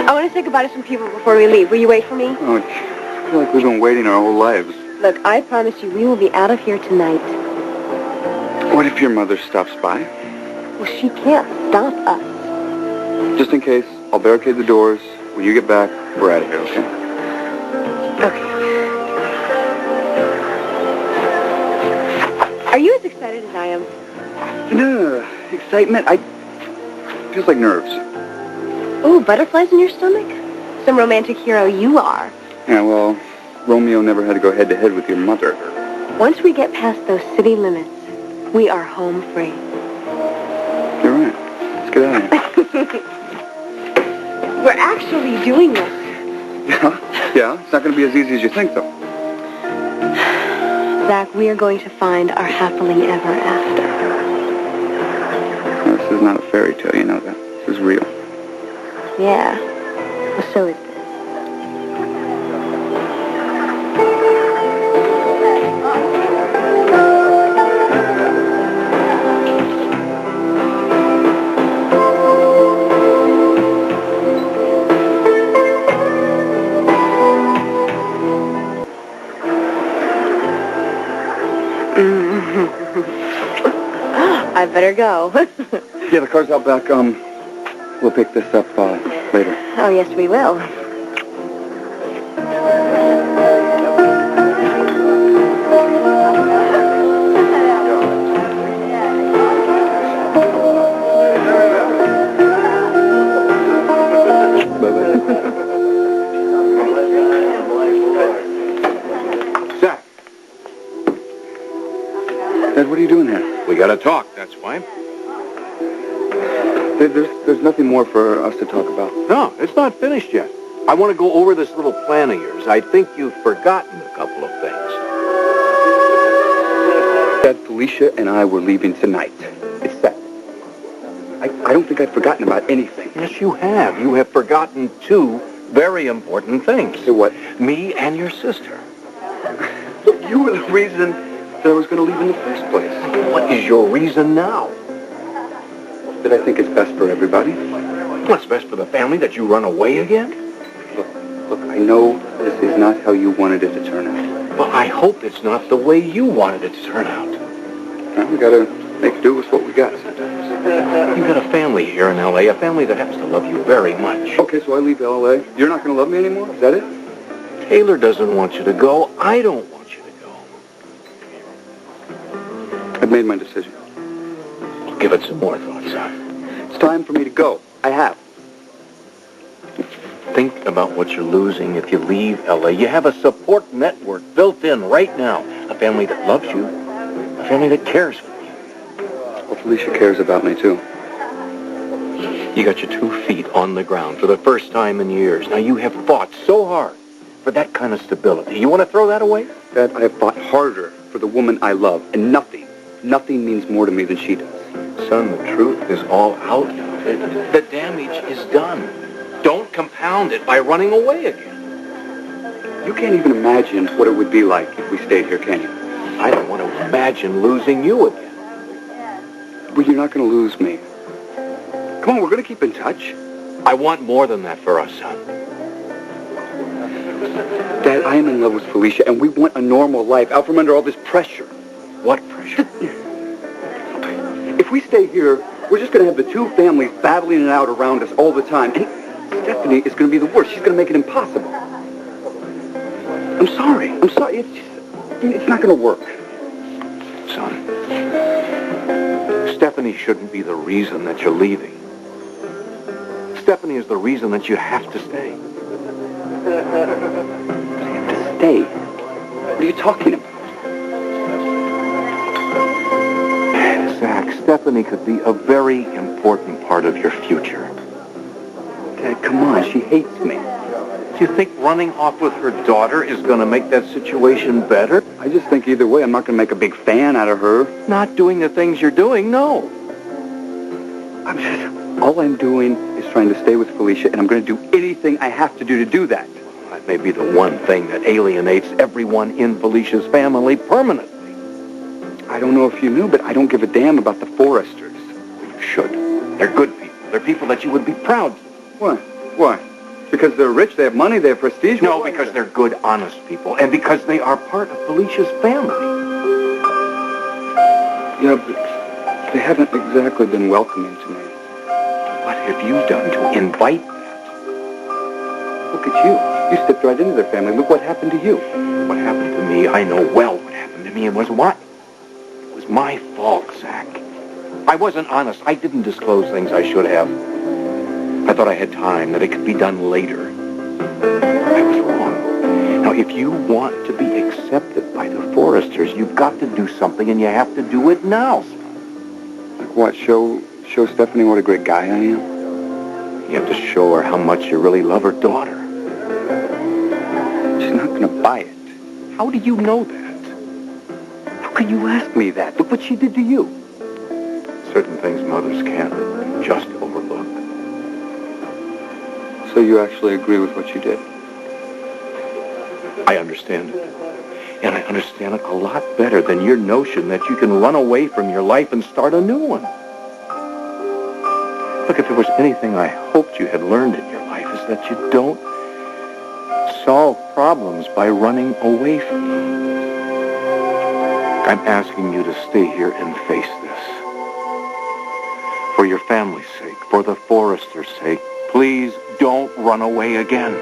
I want to say goodbye to some people before we leave. Will you wait for me? Oh, I feel like we've been waiting our whole lives. Look, I promise you we will be out of here tonight. What if your mother stops by? Well, she can't stop us. Just in case, I'll barricade the doors. When you get back, we're out of here, okay? Okay. Are you as excited as I am? No, excitement. Feels like nerves. Ooh, butterflies in your stomach? Some romantic hero you are. Yeah, well, Romeo never had to go head-to-head with your mother. Once we get past those city limits, we are home free. You're right. Let's get out of here. We're actually doing this. Yeah. It's not going to be as easy as you think, though. Zach, we are going to find our happily ever after. Well, this is not a fairy tale, you know that. This is real. Yeah. Well, so is this. I better go. Yeah, the car's out back. We'll pick this up later. Oh, yes, we will. Zach. Dad, what are you doing here? We gotta talk, that's why. There's nothing more for us to talk about. No, it's not finished yet. I want to go over this little plan of yours. I think you've forgotten a couple of things. Dad, Felicia and I were leaving tonight. It's set. I don't think I've forgotten about anything. Yes, you have. You have forgotten two very important things. So what? Me and your sister. Look, you were the reason that I was going to leave in the first place. What is your reason now? That I think it's best for everybody. What's best for the family, that you run away again? Look, I know this is not how you wanted it to turn out. Well, I hope it's not the way you wanted it to turn out. Well, we got to make do with what we got sometimes. You've got a family here in L.A., a family that happens to love you very much. Okay, so I leave L.A. You're not going to love me anymore? Is that it? Taylor doesn't want you to go. I don't want you to go. I've made my decision. Give it some more thought, son. It's time for me to go. I have. Think about what you're losing if you leave L.A. You have a support network built in right now. A family that loves you. A family that cares for you. Well, Felicia cares about me, too. You got your 2 feet on the ground for the first time in years. Now, you have fought so hard for that kind of stability. You want to throw that away? Dad, I have fought harder for the woman I love, and nothing means more to me than she does. Son, the truth is all out. The damage is done. Don't compound it by running away again. You can't even imagine what it would be like if we stayed here, can you? I don't want to imagine losing you again. Well, you're not going to lose me. Come on, we're going to keep in touch. I want more than that for us, son. Dad, I am in love with Felicia, and we want a normal life out from under all this pressure. What pressure? If we stay here, we're just going to have the two families battling it out around us all the time. And Stephanie is going to be the worst. She's going to make it impossible. I'm sorry. It's not going to work. Son, Stephanie shouldn't be the reason that you're leaving. Stephanie is the reason that you have to stay. I have to stay? What are you talking about? Zach, Stephanie could be a very important part of your future. Dad, come on. She hates me. Do you think running off with her daughter is going to make that situation better? I just think either way, I'm not going to make a big fan out of her. Not doing the things you're doing, no. All I'm doing is trying to stay with Felicia, and I'm going to do anything I have to do that. Well, that may be the one thing that alienates everyone in Felicia's family permanently. I don't know if you knew, but I don't give a damn about the Forresters. You should. They're good people. They're people that you would be proud to. Why? Because they're rich, they have money, they have prestige. No, because they're good, honest people, and because they are part of Felicia's family. Yeah, but they haven't exactly been welcoming to me. What have you done to invite that? Look at you. You stepped right into their family. Look what happened to you. What happened to me, I know well what happened to me. It was what? It was my fault, Zach. I wasn't honest. I didn't disclose things I should have. I thought I had time, that it could be done later. I was wrong. Now, if you want to be accepted by the Forresters, you've got to do something, and you have to do it now. Like what? Show Stephanie what a great guy I am? You have to show her how much you really love her daughter. She's not going to buy it. How do you know that? How can you ask me that? Look what she did to you. Certain things mothers can't just overlook. So you actually agree with what you did? I understand it. And I understand it a lot better than your notion that you can run away from your life and start a new one. Look, if there was anything I hoped you had learned in your life, is that you don't solve problems by running away from them. I'm asking you to stay here and face this. For your family's sake, for the Forresters' sake, please don't run away again.